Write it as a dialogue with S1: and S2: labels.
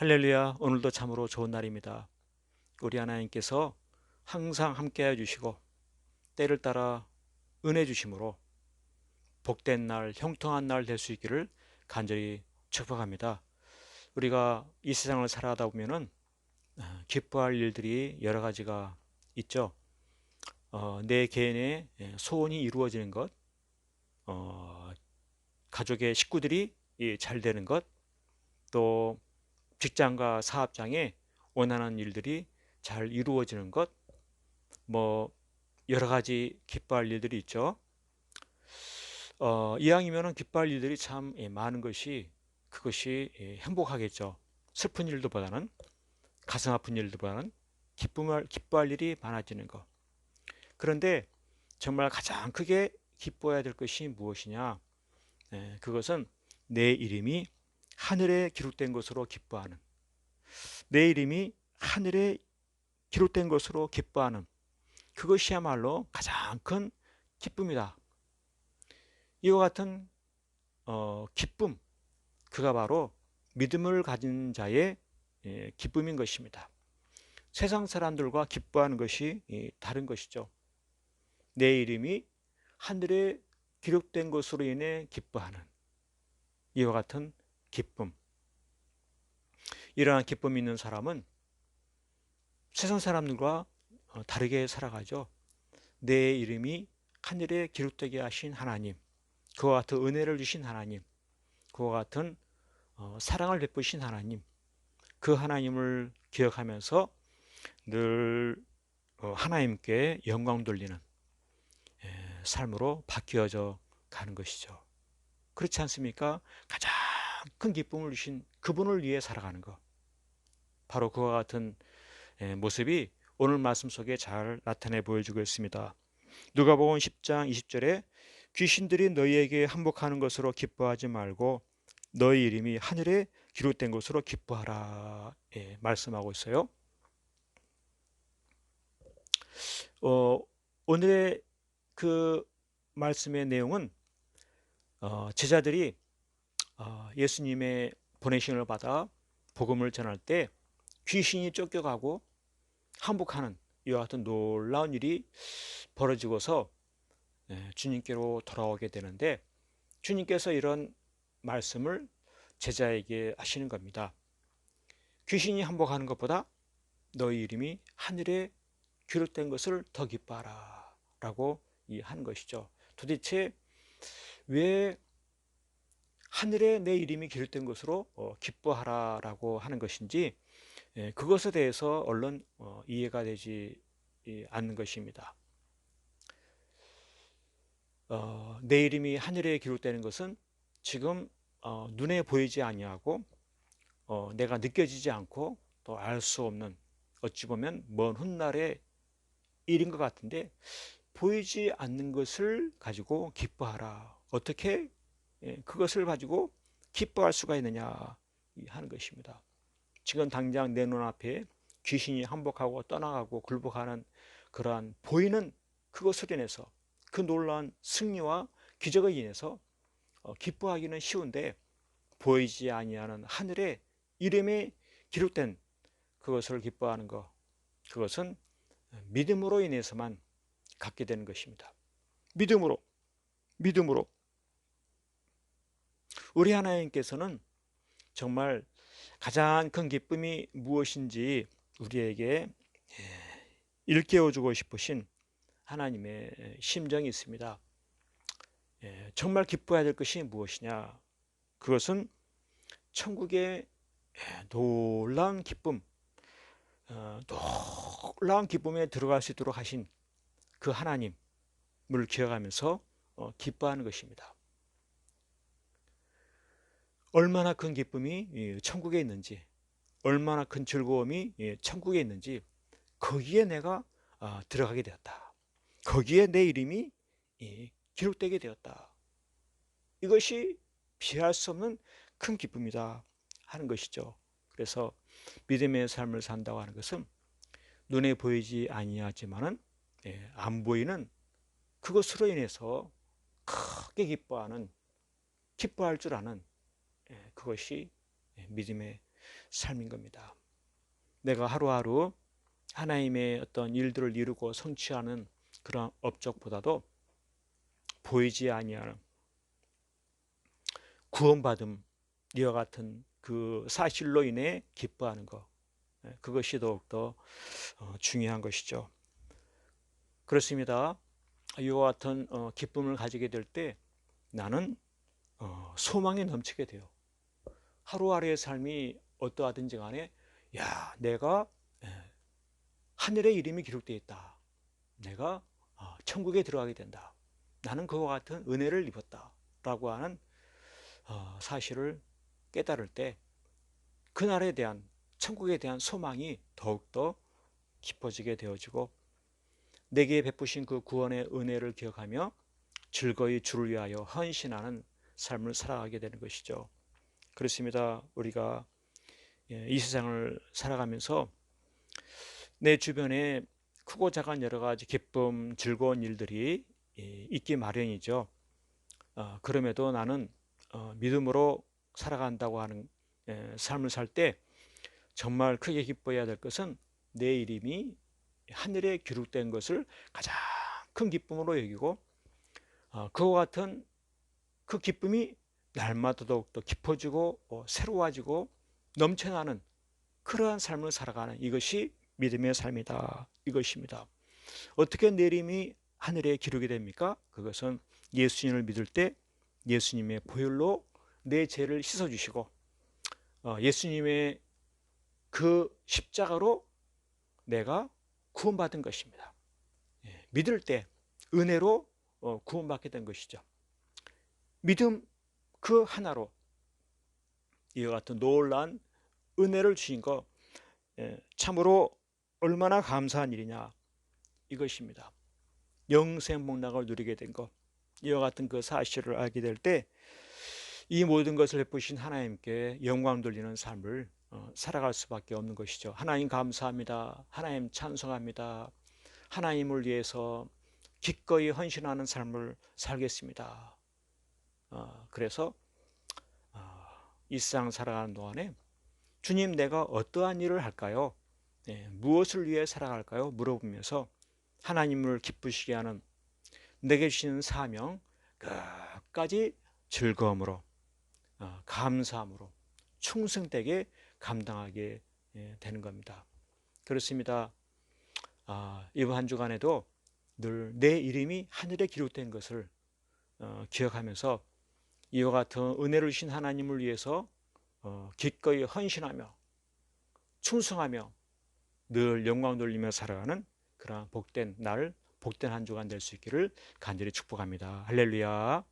S1: 할렐루야. 오늘도 참으로 좋은 날입니다. 우리 하나님께서 항상 함께해 주시고 때를 따라 은혜 주심으로 복된 날, 형통한 날 될 수 있기를 간절히 축복합니다. 우리가 이 세상을 살아가다 보면은 기뻐할 일들이 여러 가지가 있죠. 내 개인의 소원이 이루어지는 것, 어, 가족의 식구들이 잘 되는 것, 또 직장과 사업장에 원하는 일들이 잘 이루어지는 것, 뭐 여러 가지 기뻐할 일들이 있죠. 이왕이면은 기뻐할 일들이 참 많은 것이 그것이 행복하겠죠. 슬픈 일들보다는, 가슴 아픈 일들보다는 기뻐할 일이 많아지는 것. 그런데 정말 가장 크게 기뻐해야 될 것이 무엇이냐? 그것은 내 이름이 하늘에 기록된 것으로 기뻐하는, 내 이름이 하늘에 기록된 것으로 기뻐하는, 그것이야말로 가장 큰 기쁨이다. 이와 같은 기쁨, 그가 바로 믿음을 가진 자의 기쁨인 것입니다. 세상 사람들과 기뻐하는 것이 다른 것이죠. 내 이름이 하늘에 기록된 것으로 인해 기뻐하는 이와 같은 기쁨. 이러한 기쁨이 있는 사람은 세상 사람들과 다르게 살아가죠. 내 이름이 하늘에 기록되게 하신 하나님, 그와 같은 은혜를 주신 하나님, 그와 같은 사랑을 베푸신 하나님, 그 하나님을 기억하면서 늘 하나님께 영광 돌리는 삶으로 바뀌어져 가는 것이죠. 그렇지 않습니까? 가장 큰 기쁨을 주신 그분을 위해 살아가는 것. 바로 그와 같은 모습이 오늘 말씀 속에 잘 나타내 보여주고 있습니다. 누가복음 10장 20절에 귀신들이 너희에게 항복하는 것으로 기뻐하지 말고 너희 이름이 하늘에 기록된 것으로 기뻐하라 말씀하고 있어요. 오늘의 그 말씀의 내용은 제자들이 예수님의 보내심을 받아 복음을 전할 때 귀신이 쫓겨가고 항복하는 이와 같은 놀라운 일이 벌어지고서 주님께로 돌아오게 되는데, 주님께서 이런 말씀을 제자에게 하시는 겁니다. 귀신이 항복하는 것보다 너희 이름이 하늘에 기록된 것을 더 기뻐하라 라고 하는 것이죠. 도대체 왜 하늘에 내 이름이 기록된 것으로 기뻐하라 라고 하는 것인지, 그것에 대해서 얼른 이해가 되지 않는 것입니다. 내 이름이 하늘에 기록되는 것은 지금 눈에 보이지 아니하고 내가 느껴지지 않고 또 알 수 없는, 어찌 보면 먼 훗날의 일인 것 같은데, 보이지 않는 것을 가지고 기뻐하라. 어떻게 그것을 가지고 기뻐할 수가 있느냐 하는 것입니다. 지금 당장 내 눈앞에 귀신이 항복하고 떠나가고 굴복하는 그러한 보이는 그것으로 인해서, 그 놀라운 승리와 기적을 인해서 기뻐하기는 쉬운데, 보이지 아니하는 하늘에 이름이 기록된 그것을 기뻐하는 것, 그것은 믿음으로 인해서만 갖게 되는 것입니다. 믿음으로 우리 하나님께서는 정말 가장 큰 기쁨이 무엇인지 우리에게 일깨워주고 싶으신 하나님의 심정이 있습니다. 정말 기뻐해야 될 것이 무엇이냐? 그것은 천국의 놀라운 기쁨, 놀라운 기쁨에 들어갈 수 있도록 하신 그 하나님을 기억하면서 기뻐하는 것입니다. 얼마나 큰 기쁨이 천국에 있는지, 얼마나 큰 즐거움이 천국에 있는지, 거기에 내가 들어가게 되었다. 거기에 내 이름이 기록되게 되었다. 이것이 비할 수 없는 큰 기쁨이다 하는 것이죠. 그래서 믿음의 삶을 산다고 하는 것은 눈에 보이지 아니하지만은 안 보이는 그것으로 인해서 크게 기뻐할 줄 아는 그것이 믿음의 삶인 겁니다. 내가 하루하루 하나님의 어떤 일들을 이루고 성취하는 그런 업적보다도 보이지 아니하는 구원받음, 이와 같은 그 사실로 인해 기뻐하는 것, 그것이 더욱더 중요한 것이죠. 그렇습니다. 이와 같은 기쁨을 가지게 될 때 나는 소망이 넘치게 돼요. 하루하루의 삶이 어떠하든지 간에 야, 내가 하늘의 이름이 기록되어 있다. 내가 천국에 들어가게 된다. 나는 그와 같은 은혜를 입었다. 라고 하는 사실을 깨달을 때 그날에 대한, 천국에 대한 소망이 더욱더 깊어지게 되어지고 내게 베푸신 그 구원의 은혜를 기억하며 즐거이 주를 위하여 헌신하는 삶을 살아가게 되는 것이죠. 그렇습니다. 우리가 이 세상을 살아가면서 내 주변에 크고 작은 여러 가지 기쁨, 즐거운 일들이 있기 마련이죠. 그럼에도 나는 믿음으로 살아간다고 하는 삶을 살 때 정말 크게 기뻐해야 될 것은 내 이름이 하늘에 기록된 것을 가장 큰 기쁨으로 여기고 그와 같은 그 기쁨이 날마다 더욱더 깊어지고 새로워지고 넘쳐나는 그러한 삶을 살아가는 이것이 믿음의 삶이다. 이것입니다. 어떻게 내 이름이 하늘에 기록이 됩니까? 그것은 예수님을 믿을 때 예수님의 보혈로 내 죄를 씻어주시고 예수님의 그 십자가로 내가 구원받은 것입니다. 믿을 때 은혜로 구원받게 된 것이죠. 믿음 그 하나로 이와 같은 놀라운 은혜를 주신 것 참으로 얼마나 감사한 일이냐 이것입니다. 영생 복락을 누리게 된 것, 이와 같은 그 사실을 알게 될 때 이 모든 것을 베푸신 하나님께 영광 돌리는 삶을 살아갈 수밖에 없는 것이죠. 하나님 감사합니다. 하나님 찬송합니다. 하나님을 위해서 기꺼이 헌신하는 삶을 살겠습니다. 그래서 이 세상 살아가는 동안에 주님, 내가 어떠한 일을 할까요? 무엇을 위해 살아갈까요? 물어보면서 하나님을 기쁘시게 하는 내게 주시는 사명 끝까지 즐거움으로 감사함으로 충성되게 감당하게 되는 겁니다. 그렇습니다. 이번 한 주간에도 늘 내 이름이 하늘에 기록된 것을 기억하면서 이와 같은 은혜를 주신 하나님을 위해서 기꺼이 헌신하며 충성하며 늘 영광 돌리며 살아가는 그러한 복된 날, 복된 한 주간 될 수 있기를 간절히 축복합니다. 할렐루야.